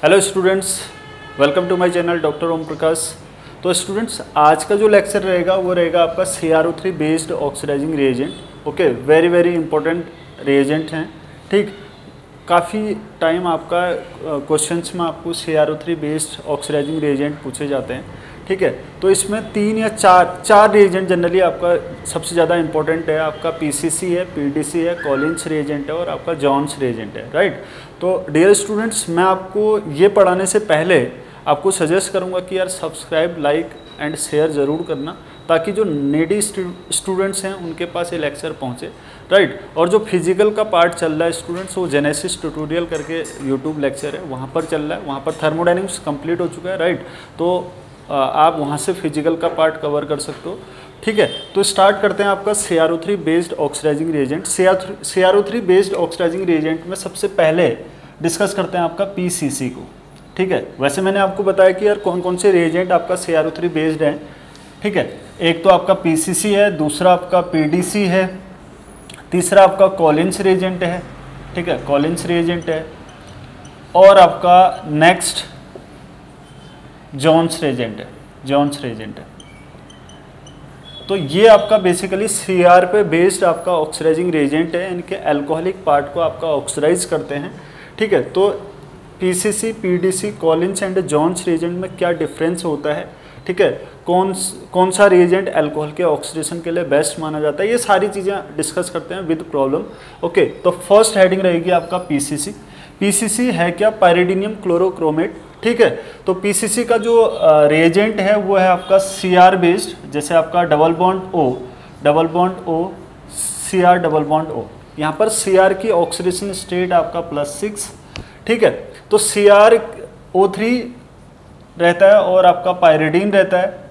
Hello students, welcome to my channel doctor Om Prakash. तो students, आज का जो लेक्चर रहेगा वो रहेगा आपका CrO3 based oxidising reagent. Okay, very very important reagent हैं। ठीक, काफ़ी टाइम आपका क्वेश्चंस में आपको CrO3 बेस्ड ऑक्सीडाइजिंग रिएजेंट पूछे जाते हैं। ठीक है, तो इसमें 3 या 4 रिएजेंट जनरली आपका सबसे ज़्यादा इंपॉर्टेंट है। आपका PCC है, PDC है, कॉलिन्स रिएजेंट है और आपका जॉन्स रिएजेंट है। राइट, तो डियर स्टूडेंट्स, मैं आपको ये पढ़ाने से पहले आपको सजेस्ट करूँगा कि यार सब्सक्राइब, लाइक एंड शेयर ज़रूर करना, ताकि जो नीडी स्टूडेंट्स हैं उनके पास ये लेक्चर पहुँचे। राइट, और जो फिजिकल का पार्ट चल रहा है स्टूडेंट्स, वो जेनेसिस ट्यूटोरियल करके यूट्यूब लेक्चर है, वहाँ पर चल रहा है। वहाँ पर थर्मोडायनेमिक्स कंप्लीट हो चुका है। राइट, तो आप वहाँ से फिजिकल का पार्ट कवर कर सकते हो। ठीक है, तो स्टार्ट करते हैं आपका CrO3 based oxidising reagent. CrO3 based oxidising reagent में सबसे पहले डिस्कस करते हैं आपका PCC को। ठीक है, वैसे मैंने आपको बताया कि यार कौन कौन से रिएजेंट आपका CrO3 बेस्ड हैं। ठीक है, एक तो आपका PCC है, दूसरा आपका PDC है, तीसरा आपका कॉलिन्स रिएजेंट है। ठीक है, कॉलिन्स रिएजेंट है, और आपका नेक्स्ट जॉन्स रिएजेंट है। जॉन्स रिएजेंट है। तो ये आपका बेसिकली Cr पे बेस्ड आपका ऑक्सीडाइजिंग रिएजेंट है। इनके अल्कोहलिक पार्ट को आपका ऑक्सीडाइज करते हैं। ठीक है, तो PCC, PDC, Collins and Johns reagent में क्या डिफरेंस होता है, ठीक है, कौन सा रिएजेंट अल्कोहल के ऑक्सीडेशन के लिए बेस्ट माना जाता है, ये सारी चीज़ें डिस्कस करते हैं विद प्रॉब्लम। ओके, तो फर्स्ट हेडिंग रहेगी आपका PCC। PCC है क्या? पायरिडीनियम क्लोरोक्रोमेट। ठीक है, तो PCC का जो रिएजेंट है वो है आपका Cr बेस्ड, जैसे आपका double bond O, Cr double bond O। यहाँ पर Cr की ऑक्सीडेशन स्टेट आपका +6। ठीक है, तो CrO3 रहता है और आपका पायरिडीन रहता है,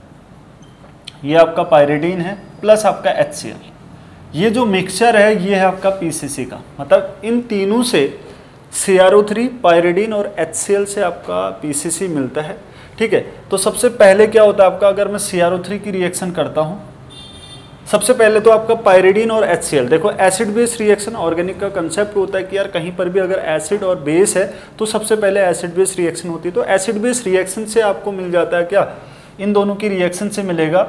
ये आपका पायरिडीन है, प्लस आपका HCl। ये जो मिक्सचर है ये है आपका PCC का। मतलब इन तीनों से CrO3, पायरिडीन और HCl से आपका PCC मिलता है। ठीक है, तो सबसे पहले क्या होता है आपका, अगर मैं CrO3 की रिएक्शन करता हूँ, सबसे पहले तो आपका पायरिडीन और HCl, देखो एसिड बेस रिएक्शन ऑर्गेनिक का कंसेप्ट होता है कि यार कहीं पर भी अगर एसिड और बेस है तो सबसे पहले एसिड बेस रिएक्शन होती है। तो एसिड बेस रिएक्शन से आपको मिल जाता है क्या, इन दोनों की रिएक्शन से मिलेगा।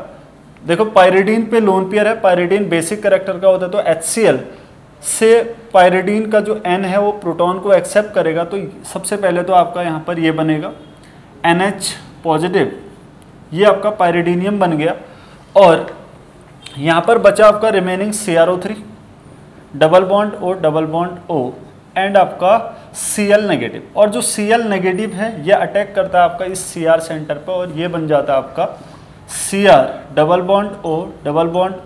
देखो पायरिडीन पे लोन पेयर है, पायरिडीन बेसिक कैरेक्टर का होता है, तो HCl से पायरिडीन का जो N है वो प्रोटॉन को एक्सेप्ट करेगा। तो सबसे पहले तो आपका यहाँ पर ये बनेगा NH पॉजिटिव, ये आपका पायरिडीनियम बन गया। और यहाँ पर बचा आपका remaining CrO3, double bond O and आपका Cl नेगेटिव। और जो Cl नेगेटिव है ये अटैक करता है आपका इस Cr सेंटर पर, और ये बन जाता है आपका Cr double bond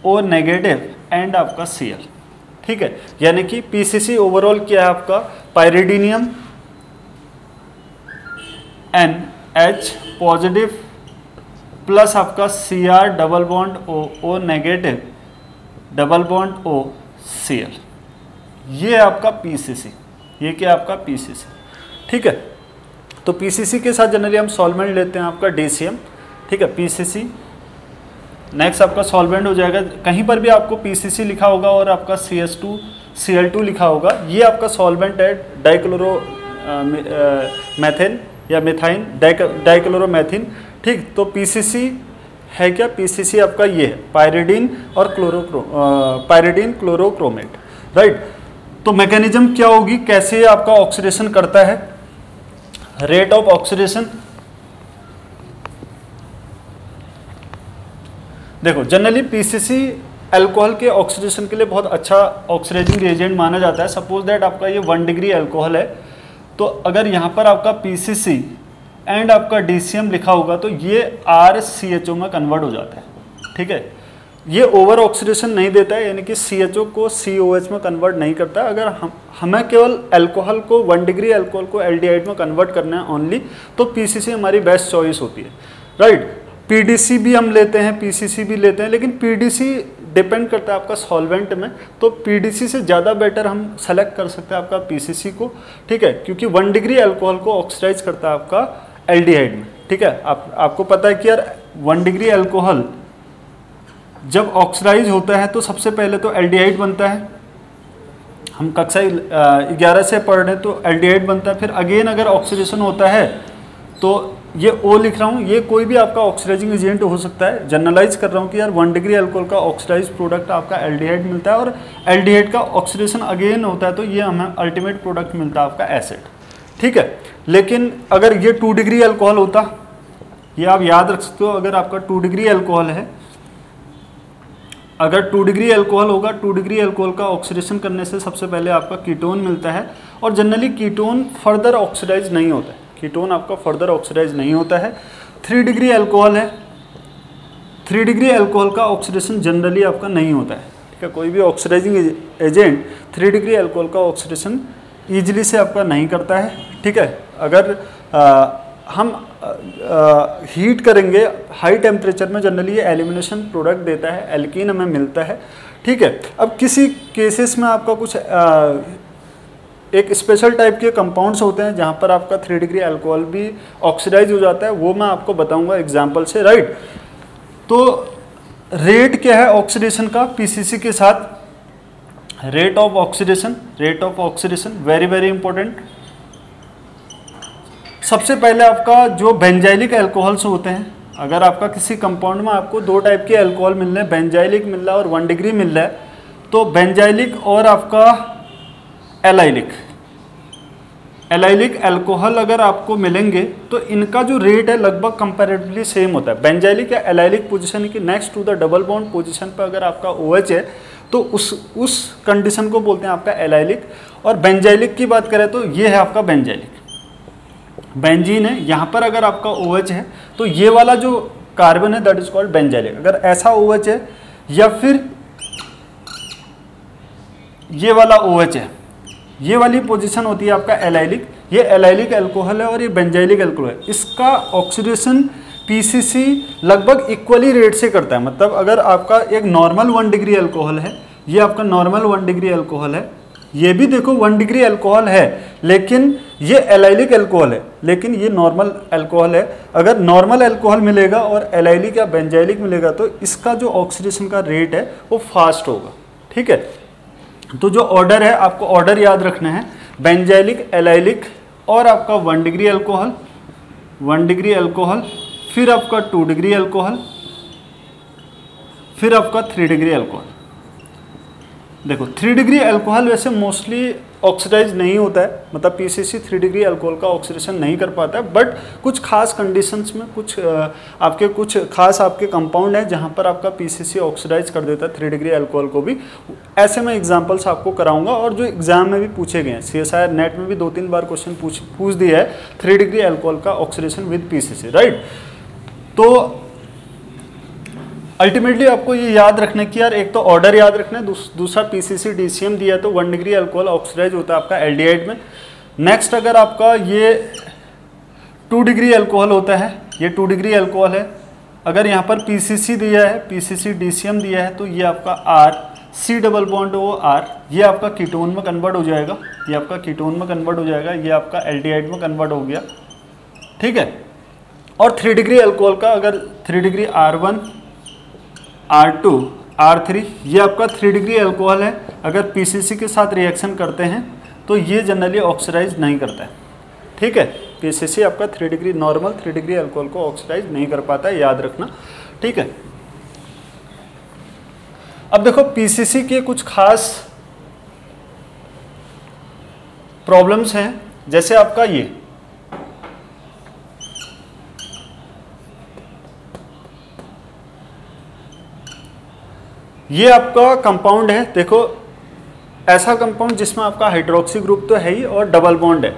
O negative and आपका Cl। ठीक है, यानी कि PCC ओवरऑल क्या है आपका, पायरिडीनियम NH पॉजिटिव प्लस आपका Cr double bond O negative double bond O Cl। ये आपका PCC, ये क्या आपका PCC। ठीक है, तो PCC के साथ जनरली हम सॉल्वेंट लेते हैं आपका DCM। ठीक है, PCC नेक्स्ट आपका सॉल्वेंट हो जाएगा। कहीं पर भी आपको PCC लिखा होगा और आपका CH2Cl2 लिखा होगा, ये आपका सॉल्वेंट है, डाइक्लोरो मैथेन या मिथाइन, डाइक्लोरोमैथिन। ठीक, तो PCC है क्या, PCC आपका ये है पायरिडीन और पायरिडीन क्लोरोक्रोमेट। राइट, तो मैकेनिज्म क्या होगी, कैसे आपका ऑक्सीडेशन करता है, रेट ऑफ ऑक्सीडेशन। देखो जनरली PCC अल्कोहल के ऑक्सीडेशन के लिए बहुत अच्छा ऑक्सीडाइजिंग रिएजेंट माना जाता है। सपोज दैट आपका ये 1 डिग्री अल्कोहल है, तो अगर यहाँ पर आपका PCC एंड आपका DCM लिखा होगा तो ये RCHO में कन्वर्ट हो जाता है। ठीक है, ये ओवर ऑक्सीडेशन नहीं देता है, यानी कि CHO को COH में कन्वर्ट नहीं करता। अगर हमें केवल अल्कोहल को 1 डिग्री अल्कोहल को एल्डिहाइड में कन्वर्ट करना है ओनली, तो PCC हमारी बेस्ट चॉइस होती है। राइट, PDC भी हम लेते हैं, PCC भी लेते हैं, लेकिन PDC डिपेंड करता है आपका सॉल्वेंट में, तो PDC से ज़्यादा बेटर हम सेलेक्ट कर सकते हैं आपका PCC को। ठीक है, क्योंकि 1 डिग्री अल्कोहल को ऑक्सीडाइज करता है आपका एल्डिहाइड में। ठीक है, आपको पता है कि यार 1 डिग्री अल्कोहल जब ऑक्सीडाइज होता है तो सबसे पहले तो एल्डिहाइड बनता है, हम कक्षा 11 से पढ़ रहे हैं तो एल्डिहाइड बनता है। फिर अगेन अगर ऑक्सीडेशन होता है तो ये O लिख रहा हूँ, ये कोई भी आपका ऑक्सीडाइजिंग एजेंट हो सकता है। जनरलाइज कर रहा हूँ कि यार 1 डिग्री अल्कोहल का ऑक्सीडाइज प्रोडक्ट आपका एल्डिहाइड मिलता है और एल्डिहाइड का ऑक्सीडेशन अगेन होता है तो ये हमें अल्टीमेट प्रोडक्ट मिलता है आपका एसिड, ठीक है। लेकिन अगर ये 2 डिग्री अल्कोहल होता, ये आप याद रख सकते हो, अगर आपका 2 डिग्री अल्कोहल है, अगर 2 डिग्री अल्कोहल होगा, 2 डिग्री अल्कोहल का ऑक्सीडेशन करने से सबसे पहले आपका कीटोन मिलता है और जनरली कीटोन फर्दर ऑक्सीडाइज नहीं होता है, कीटोन आपका फर्दर ऑक्सीडाइज नहीं होता है। 3 डिग्री अल्कोहल है, 3 डिग्री अल्कोहल का ऑक्सीडेशन जनरली आपका नहीं होता है, ठीक है। कोई भी ऑक्सीडाइजिंग एजेंट 3 डिग्री अल्कोहल का ऑक्सीडेशन ईजिली से आपका नहीं करता है, ठीक है। अगर हम हीट करेंगे हाई टेम्परेचर में, जनरली ये एलिमिनेशन प्रोडक्ट देता है, एल्कीन हमें मिलता है, ठीक है। अब किसी केसेस में आपका कुछ एक स्पेशल टाइप के कंपाउंड्स होते हैं जहाँ पर आपका 3 डिग्री अल्कोहल भी ऑक्सीडाइज हो जाता है, वो मैं आपको बताऊंगा एग्जांपल से, राइट। तो रेट क्या है ऑक्सीडेशन का पीसीसी के साथ, rate of oxidation very very important. सबसे पहले आपका जो बेंजाइलिक अल्कोहल्स होते हैं, अगर आपका किसी कंपाउंड में आपको 2 टाइप के अल्कोहल मिल रहे हैं, बेंजाइलिक मिल रहा है और 1 डिग्री मिल रहा है, तो बेंजाइलिक और आपका एलाइलिक अल्कोहल अगर आपको मिलेंगे तो इनका जो रेट है लगभग कंपैरेटिवली सेम होता है। बेंजाइलिक या एलाइलिक पोजीशन की next to the double bond position पर अगर आपका OH है तो उस कंडीशन को बोलते हैं आपका एलाइलिक। और बेंजाइलिक की बात करें तो ये है आपका बेंजाइलिक, बेंजीन है, यहाँ पर अगर आपका OH है तो ये वाला जो कार्बन है दैट इज कॉल्ड बेंजाइलिक। अगर ऐसा OH है या फिर ये वाला OH है, ये वाली पोजीशन होती है आपका एलाइलिक। ये एलाइलिक अल्कोहल है और ये बेंजाइलिक अल्कोहल है, इसका ऑक्सीडेशन पीसीसी लगभग इक्वली रेट से करता है। मतलब अगर आपका एक नॉर्मल 1 डिग्री अल्कोहल है, ये आपका नॉर्मल 1 डिग्री अल्कोहल है, ये भी देखो 1 डिग्री अल्कोहल है लेकिन ये एलाइलिक अल्कोहल है, लेकिन ये नॉर्मल अल्कोहल है। अगर नॉर्मल अल्कोहल मिलेगा और एलाइलिक या बेंजाइलिक मिलेगा तो इसका जो ऑक्सीडेशन का रेट है वो फास्ट होगा, ठीक है। तो जो ऑर्डर है आपको ऑर्डर याद रखना है, बेंजाइलिक, एलाइलिक और आपका 1 डिग्री अल्कोहल, 1 डिग्री अल्कोहल, फिर आपका 2 डिग्री अल्कोहल, फिर आपका 3 डिग्री अल्कोहल। देखो 3 डिग्री अल्कोहल वैसे मोस्टली ऑक्सीडाइज नहीं होता है, मतलब पीसीसी 3 डिग्री अल्कोहल का ऑक्सीडेशन नहीं कर पाता है, बट कुछ खास कंडीशंस में कुछ खास आपके कंपाउंड है जहां पर आपका पीसीसी ऑक्सीडाइज कर देता है 3 डिग्री अल्कोहल को भी। ऐसे मैं एग्जांपल्स आपको कराऊंगा और जो एग्जाम में भी पूछे गए हैं, CSIR नेट में भी 2-3 बार क्वेश्चन पूछ दिया है 3 डिग्री अल्कोहल का ऑक्सीडेशन विद पीसीसी, राइट। तो अल्टीमेटली आपको ये याद रखना है कि यार एक तो ऑर्डर याद रखना है, दूसरा पीसीसी डीसीएम दिया है तो 1 डिग्री अल्कोहल ऑक्सीडाइज होता है आपका एल्डिहाइड में। नेक्स्ट अगर आपका ये 2 डिग्री अल्कोहल होता है, ये 2 डिग्री अल्कोहल है, अगर यहाँ पर पीसीसी दिया है, पीसीसी डीसीएम दिया है तो ये आपका R C double bond O R, ये आपका कीटोन में कन्वर्ट हो जाएगा, ये आपका कीटोन में कन्वर्ट हो जाएगा, ये आपका एल्डिहाइड में कन्वर्ट हो गया, ठीक है। और 3 डिग्री अल्कोहल का अगर 3 डिग्री R1 R2 R3, ये आपका 3 डिग्री अल्कोहल है, अगर पीसीसी के साथ रिएक्शन करते हैं तो ये जनरली ऑक्सीडाइज नहीं करता है, ठीक है। पीसीसी आपका 3 डिग्री नॉर्मल 3 डिग्री अल्कोहल को ऑक्सीडाइज नहीं कर पाता है, याद रखना, ठीक है। अब देखो पीसीसी के कुछ खास प्रॉब्लम्स हैं, जैसे आपका ये आपका कंपाउंड है। देखो ऐसा कंपाउंड जिसमें आपका हाइड्रोक्सी ग्रुप तो है ही और डबल बॉन्ड है,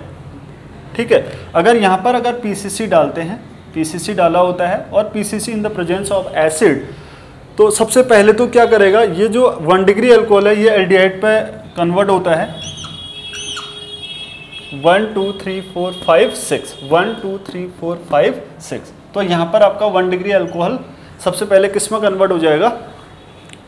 ठीक है। अगर यहाँ पर अगर पीसीसी डालते हैं, पीसीसी डाला होता है और PCC in the presence of acid, तो सबसे पहले तो क्या करेगा, ये जो 1 डिग्री अल्कोहल है ये एल्डिहाइड पे कन्वर्ट होता है 1 2 3 4 5 6 1 2 3 4 5 6। तो यहाँ पर आपका 1 डिग्री अल्कोहल सबसे पहले किस में कन्वर्ट हो जाएगा,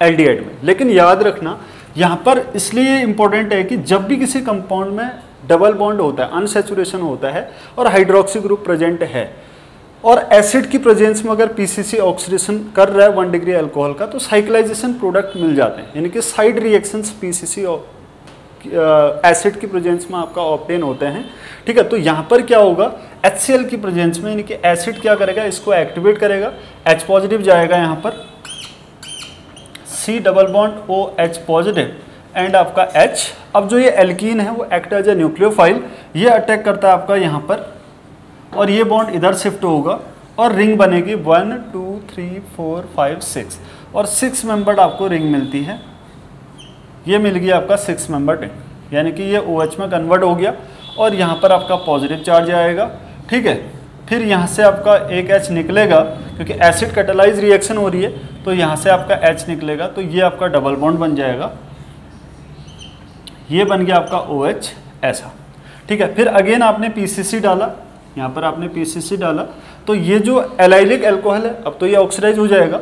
एल्डिहाइड में। लेकिन याद रखना यहाँ पर इसलिए इंपॉर्टेंट है कि जब भी किसी कंपाउंड में डबल बॉन्ड होता है, अनसैचुरेशन होता है और हाइड्रोक्सी ग्रुप प्रेजेंट है और एसिड की प्रेजेंस में अगर पीसीसी ऑक्सीडेशन कर रहा है 1 डिग्री अल्कोहल का, तो साइक्लाइजेशन प्रोडक्ट मिल जाते हैं, यानी कि साइड रिएक्शंस पीसीसी एसिड की प्रेजेंस में आपका ऑब्टेन होते हैं। ठीक है, तो यहाँ पर क्या होगा, HCl की प्रेजेंस में यानी कि एसिड क्या करेगा, इसको एक्टिवेट करेगा, H पॉजिटिव जाएगा यहाँ पर, C double bond OH positive and आपका H। अब जो ये एल्कीन है वो एक्ट एज ए न्यूक्लियोफाइल, ये अटैक करता है आपका यहाँ पर और ये बॉन्ड इधर शिफ्ट होगा और रिंग बनेगी 1 2 3 4 5 6 और 6 मेंबर्ड आपको रिंग मिलती है। ये मिल गया आपका 6 मेंबर रिंग, यानी कि ये OH में कन्वर्ट हो गया और यहाँ पर आपका पॉजिटिव चार्ज आएगा। ठीक है, फिर यहाँ से आपका एक H निकलेगा क्योंकि एसिड कैटालाइज रिएक्शन हो रही है, तो यहाँ से आपका H निकलेगा, तो ये आपका डबल बॉन्ड बन जाएगा, ये बन गया आपका OH ऐसा। ठीक है, फिर अगेन आपने PCC डाला, यहाँ पर आपने PCC डाला, तो ये जो एलाइलिक अल्कोहल है अब तो ये ऑक्सीडाइज हो जाएगा,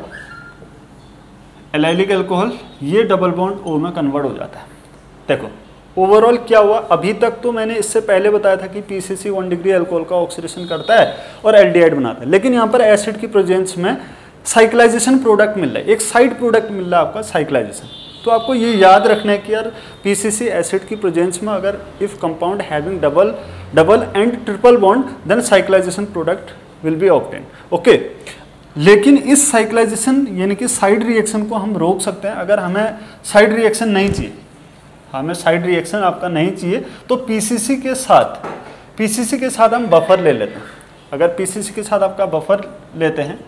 एलाइलिक अल्कोहल ये डबल बॉन्ड O में कन्वर्ट हो जाता है। देखो ओवरऑल क्या हुआ, अभी तक तो मैंने इससे पहले बताया था कि PCC 1 डिग्री अल्कोहल का ऑक्सीडेशन करता है और एल्डिहाइड बनाता है, लेकिन यहाँ पर एसिड की प्रेजेंस में साइक्लाइजेशन प्रोडक्ट मिल रहा है, एक साइड प्रोडक्ट मिल रहा है आपका साइक्लाइजेशन। तो आपको ये याद रखना है कि यार PCC एसिड की प्रेजेंस में अगर if compound having double and triple bond then cyclisation product will be obtain. Okay, लेकिन इस साइक्लाइजेशन यानी कि साइड रिएक्शन को हम रोक सकते हैं। अगर हमें साइड रिएक्शन नहीं चाहिए, हमें साइड रिएक्शन आपका नहीं चाहिए, तो PCC के साथ हम बफर ले लेते हैं। अगर PCC के साथ आपका बफर लेते हैं,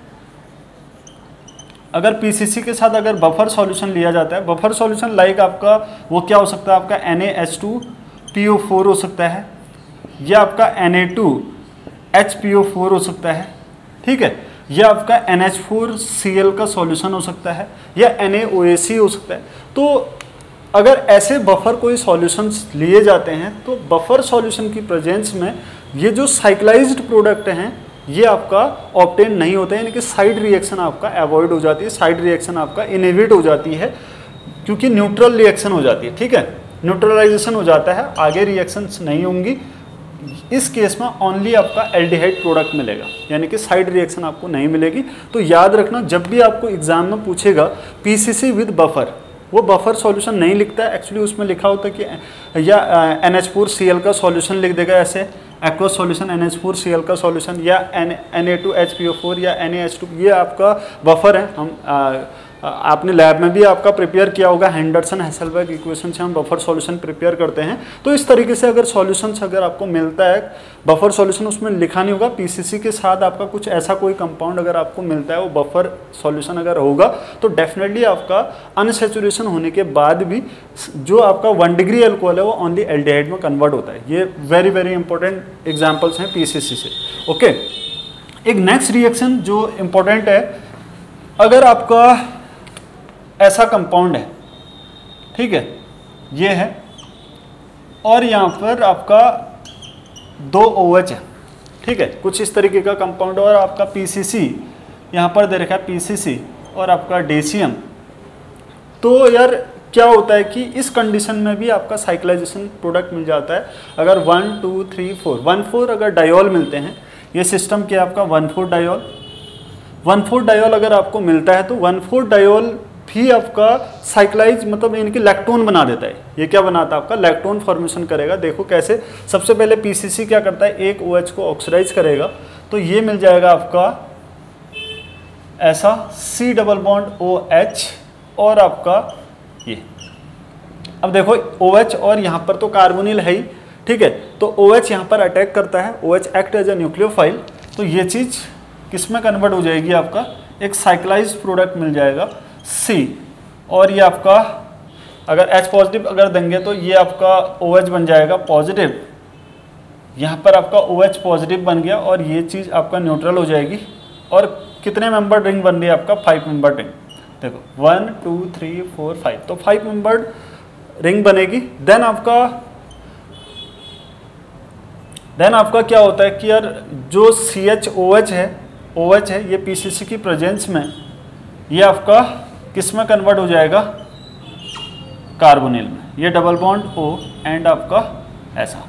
अगर PCC के साथ अगर बफर सॉल्यूशन लिया जाता है, बफर सॉल्यूशन लाइक आपका वो क्या हो सकता है, आपका NaH2PO4 हो सकता है, या आपका Na2HPO4 हो सकता है। ठीक है, या आपका NH4Cl का सॉल्यूशन हो सकता है, या NaOAC हो सकता है। तो अगर ऐसे बफर कोई सॉल्यूशंस लिए जाते हैं तो बफर सॉल्यूशन की प्रेजेंस में ये जो साइक्लाइज्ड प्रोडक्ट हैं ये आपका ऑब्टेन नहीं होता है, यानी कि साइड रिएक्शन आपका अवॉइड हो जाती है, साइड रिएक्शन आपका इनहिबिट हो जाती है, क्योंकि न्यूट्रल रिएक्शन हो जाती है। ठीक है, न्यूट्रलाइजेशन हो जाता है, आगे रिएक्शंस नहीं होंगी। इस केस में ओनली आपका एल्डिहाइड प्रोडक्ट मिलेगा, यानी कि साइड रिएक्शन आपको नहीं मिलेगी। तो याद रखना, जब भी आपको एग्जाम में पूछेगा PCC विद बफर, वो बफर सॉल्यूशन नहीं लिखता है, एक्चुअली उसमें लिखा होता है कि या NH4Cl का सॉल्यूशन लिख देगा, ऐसे एक्वस सॉल्यूशन NH4Cl का सॉल्यूशन, या Na2HPO4 या NaH2, ये आपका बफर है। हम आपने लैब में भी आपका प्रिपेयर किया होगा, हेंडरसन हेसलबर्ग इक्वेशन से हम बफर सॉल्यूशन प्रिपेयर करते हैं। तो इस तरीके से अगर सॉल्यूशंस अगर आपको मिलता है बफर सॉल्यूशन, उसमें लिखा नहीं होगा, PCC के साथ आपका कुछ ऐसा कोई कंपाउंड अगर आपको मिलता है, वो बफर सॉल्यूशन अगर होगा, तो डेफिनेटली आपका अनसैचुरेशन होने के बाद भी जो आपका 1 डिग्री अल्कोहल है वो ओनली एल्डिहाइड में कन्वर्ट होता है। ये वेरी वेरी इंपॉर्टेंट एग्जाम्पल्स हैं PCC से। ओके, एक नेक्स्ट रिएक्शन जो इम्पोर्टेंट है, अगर आपका ऐसा कंपाउंड है, ठीक है, ये है, और यहाँ पर आपका 2 OH है, ठीक है, कुछ इस तरीके का कंपाउंड, और आपका PCC यहाँ पर दे रखा है, PCC और आपका डेसियम। तो यार क्या होता है कि इस कंडीशन में भी आपका साइक्लाइजेशन प्रोडक्ट मिल जाता है। अगर 1 2 3 4 1,4 अगर डायोल मिलते हैं, ये सिस्टम क्या आपका 1,4 डायोल, 1,4 डायोल अगर आपको मिलता है तो 1,4 डायोल भी आपका साइक्लाइज मतलब इनकी लैक्टोन बना देता है। ये क्या बनाता है, आपका लैक्टोन फॉर्मेशन करेगा। देखो कैसे, सबसे पहले PCC क्या करता है, एक OH को ऑक्सीडाइज करेगा, तो ये मिल जाएगा आपका ऐसा C डबल बॉन्ड OH और आपका ये। अब देखो OH और यहाँ पर तो कार्बोनिल है ही, ठीक है, तो OH यहाँ पर अटैक करता है, OH act as a nucleophile, तो ये चीज़ किस में कन्वर्ट हो जाएगी, आपका एक साइक्लाइज प्रोडक्ट मिल जाएगा C, और ये आपका अगर H पॉजिटिव अगर देंगे तो ये आपका OH बन जाएगा पॉजिटिव, यहाँ पर आपका OH पॉजिटिव बन गया, और ये चीज़ आपका न्यूट्रल हो जाएगी। और कितने मेंबर रिंग बन रही है आपका, 5 मेंबर रिंग। देखो 1 2 3 4 5, तो 5 मेंबर रिंग बनेगी। देन आपका क्या होता है कि यार जो CHOH है, OH है, ये PCC की प्रेजेंस में ये आपका किस में कन्वर्ट हो जाएगा, कार्बोनिल में, ये डबल बॉन्ड O एंड आपका ऐसा,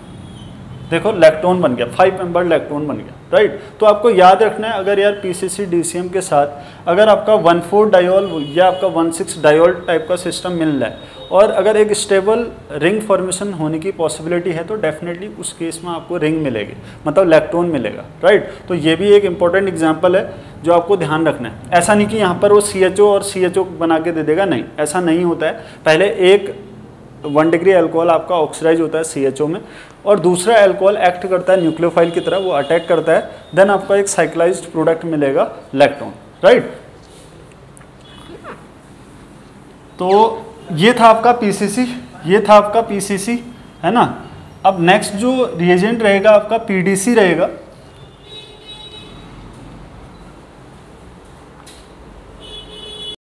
देखो लैक्टोन बन गया, 5 मेंबर लैक्टोन बन गया, राइट। तो आपको याद रखना है, अगर यार PCC DCM के साथ अगर आपका 1,4 डायोल या आपका 1,6 डायोल टाइप का सिस्टम मिल रहा है और अगर एक स्टेबल रिंग फॉर्मेशन होने की पॉसिबिलिटी है तो डेफिनेटली उस केस में आपको रिंग मिलेगी, मतलब लैक्टोन मिलेगा, राइट। तो ये भी एक इंपॉर्टेंट एग्जांपल है जो आपको ध्यान रखना है। ऐसा नहीं कि यहाँ पर वो CHO और CHO बना के दे देगा, नहीं, ऐसा नहीं होता है। पहले एक 1 डिग्री अल्कोहल आपका ऑक्सीडाइज होता है CHO में, और दूसरा अल्कोहल एक्ट करता है न्यूक्लियोफाइल की तरह, वो अटैक करता है, देन आपका एक साइक्लाइज्ड प्रोडक्ट मिलेगा लैक्टोन, राइट। तो ये था आपका PCC, ये था आपका PCC, है ना। अब नेक्स्ट जो रिएजेंट रहेगा आपका PDC रहेगा।